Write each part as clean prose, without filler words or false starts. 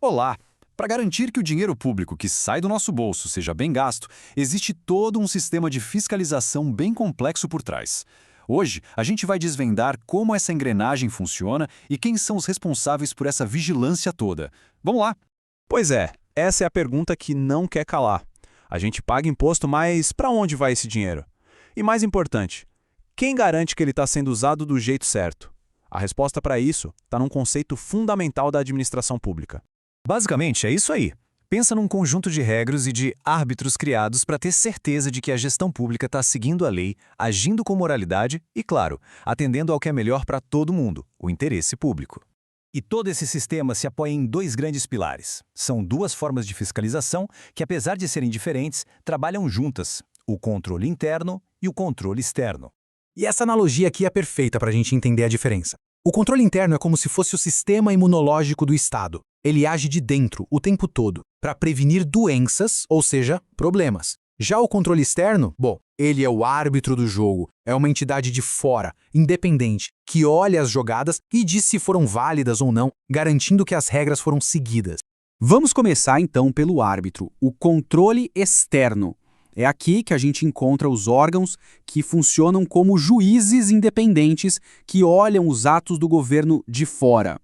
Olá! Para garantir que o dinheiro público que sai do nosso bolso seja bem gasto, existe todo um sistema de fiscalização bem complexo por trás. Hoje, a gente vai desvendar como essa engrenagem funciona e quem são os responsáveis por essa vigilância toda. Vamos lá! Pois é, essa é a pergunta que não quer calar. A gente paga imposto, mas para onde vai esse dinheiro? E mais importante, quem garante que ele está sendo usado do jeito certo? A resposta para isso está num conceito fundamental da administração pública. Basicamente, é isso aí. Pensa num conjunto de regras e de árbitros criados para ter certeza de que a gestão pública está seguindo a lei, agindo com moralidade e, claro, atendendo ao que é melhor para todo mundo, o interesse público. E todo esse sistema se apoia em dois grandes pilares. São duas formas de fiscalização que, apesar de serem diferentes, trabalham juntas: o controle interno e o controle externo. E essa analogia aqui é perfeita para a gente entender a diferença. O controle interno é como se fosse o sistema imunológico do Estado. Ele age de dentro, o tempo todo, para prevenir doenças, ou seja, problemas. Já o controle externo, ele é o árbitro do jogo, é uma entidade de fora, independente, que olha as jogadas e diz se foram válidas ou não, garantindo que as regras foram seguidas. Vamos começar então pelo árbitro, o controle externo. É aqui que a gente encontra os órgãos que funcionam como juízes independentes que olham os atos do governo de fora.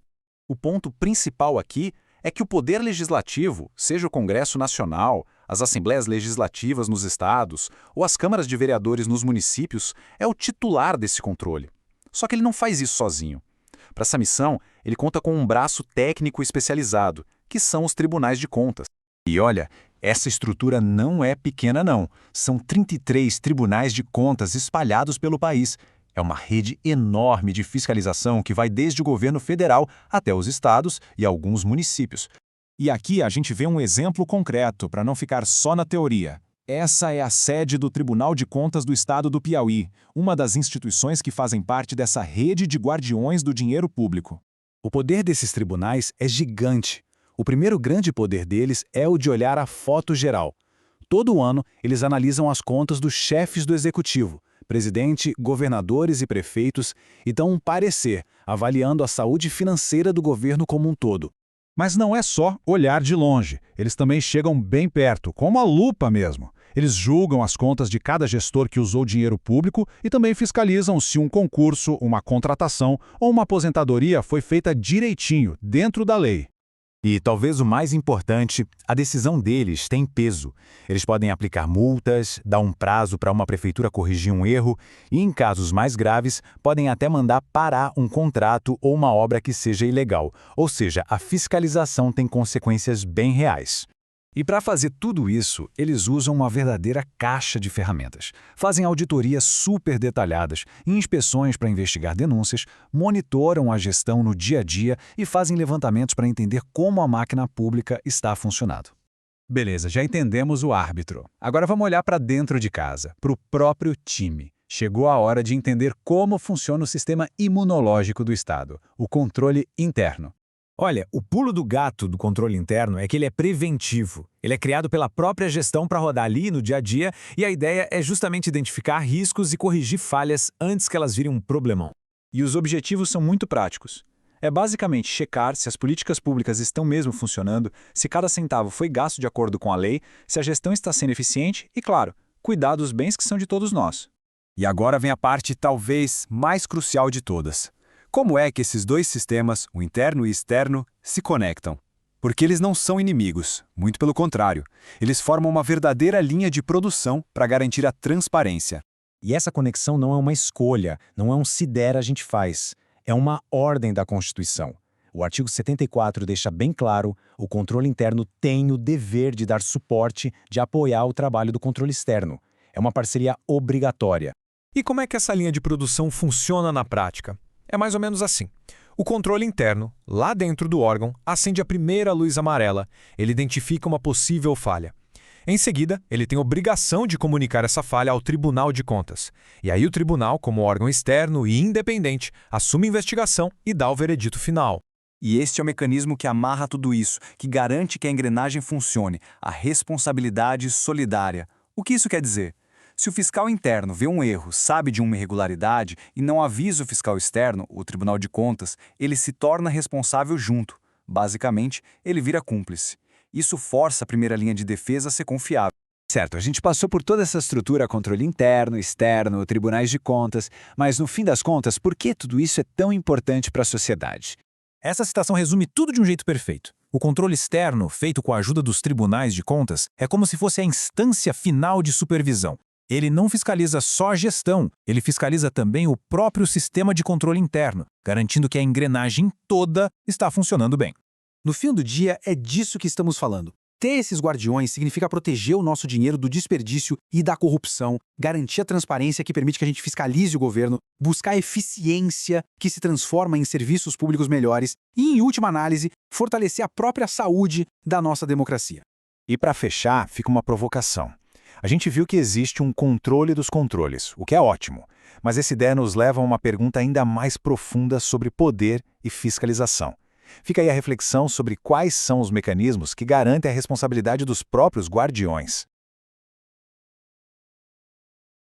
O ponto principal aqui é que o poder legislativo, seja o Congresso Nacional, as assembleias legislativas nos estados ou as câmaras de vereadores nos municípios, é o titular desse controle. Só que ele não faz isso sozinho. Para essa missão, ele conta com um braço técnico especializado, que são os tribunais de contas. E olha, essa estrutura não é pequena não. São 33 tribunais de contas espalhados pelo país. É uma rede enorme de fiscalização que vai desde o governo federal até os estados e alguns municípios. E aqui a gente vê um exemplo concreto, para não ficar só na teoria. Essa é a sede do Tribunal de Contas do Estado do Piauí, uma das instituições que fazem parte dessa rede de guardiões do dinheiro público. O poder desses tribunais é gigante. O primeiro grande poder deles é o de olhar a foto geral. Todo ano, eles analisam as contas dos chefes do executivo, presidente, governadores e prefeitos, e dão um parecer, avaliando a saúde financeira do governo como um todo. Mas não é só olhar de longe, eles também chegam bem perto, com uma lupa mesmo. Eles julgam as contas de cada gestor que usou dinheiro público e também fiscalizam se um concurso, uma contratação ou uma aposentadoria foi feita direitinho, dentro da lei. E talvez o mais importante, a decisão deles tem peso. Eles podem aplicar multas, dar um prazo para uma prefeitura corrigir um erro e, em casos mais graves, podem até mandar parar um contrato ou uma obra que seja ilegal. Ou seja, a fiscalização tem consequências bem reais. E para fazer tudo isso, eles usam uma verdadeira caixa de ferramentas. Fazem auditorias super detalhadas, inspeções para investigar denúncias, monitoram a gestão no dia a dia e fazem levantamentos para entender como a máquina pública está funcionando. Beleza, já entendemos o árbitro. Agora vamos olhar para dentro de casa, para o próprio time. Chegou a hora de entender como funciona o sistema imunológico do Estado, o controle interno. Olha, o pulo do gato do controle interno é que ele é preventivo. Ele é criado pela própria gestão para rodar ali no dia a dia e a ideia é justamente identificar riscos e corrigir falhas antes que elas virem um problemão. E os objetivos são muito práticos. É basicamente checar se as políticas públicas estão mesmo funcionando, se cada centavo foi gasto de acordo com a lei, se a gestão está sendo eficiente e, claro, cuidar dos bens que são de todos nós. E agora vem a parte talvez mais crucial de todas. Como é que esses dois sistemas, o interno e o externo, se conectam? Porque eles não são inimigos, muito pelo contrário. Eles formam uma verdadeira linha de produção para garantir a transparência. E essa conexão não é uma escolha, não é um se der a gente faz. É uma ordem da Constituição. O artigo 74 deixa bem claro, o controle interno tem o dever de dar suporte, de apoiar o trabalho do controle externo. É uma parceria obrigatória. E como é que essa linha de produção funciona na prática? É mais ou menos assim. O controle interno, lá dentro do órgão, acende a primeira luz amarela. Ele identifica uma possível falha. Em seguida, ele tem obrigação de comunicar essa falha ao Tribunal de Contas. E aí o tribunal, como órgão externo e independente, assume a investigação e dá o veredito final. E este é o mecanismo que amarra tudo isso, que garante que a engrenagem funcione, a responsabilidade solidária. O que isso quer dizer? Se o fiscal interno vê um erro, sabe de uma irregularidade e não avisa o fiscal externo, o Tribunal de Contas, ele se torna responsável junto. Basicamente, ele vira cúmplice. Isso força a primeira linha de defesa a ser confiável. Certo, a gente passou por toda essa estrutura, controle interno, externo, tribunais de contas, mas no fim das contas, por que tudo isso é tão importante para a sociedade? Essa citação resume tudo de um jeito perfeito. O controle externo, feito com a ajuda dos tribunais de contas, é como se fosse a instância final de supervisão. Ele não fiscaliza só a gestão, ele fiscaliza também o próprio sistema de controle interno, garantindo que a engrenagem toda está funcionando bem. No fim do dia, é disso que estamos falando. Ter esses guardiões significa proteger o nosso dinheiro do desperdício e da corrupção, garantir a transparência que permite que a gente fiscalize o governo, buscar a eficiência que se transforma em serviços públicos melhores e, em última análise, fortalecer a própria saúde da nossa democracia. E para fechar, fica uma provocação. A gente viu que existe um controle dos controles, o que é ótimo, mas essa ideia nos leva a uma pergunta ainda mais profunda sobre poder e fiscalização. Fica aí a reflexão sobre quais são os mecanismos que garantem a responsabilidade dos próprios guardiões.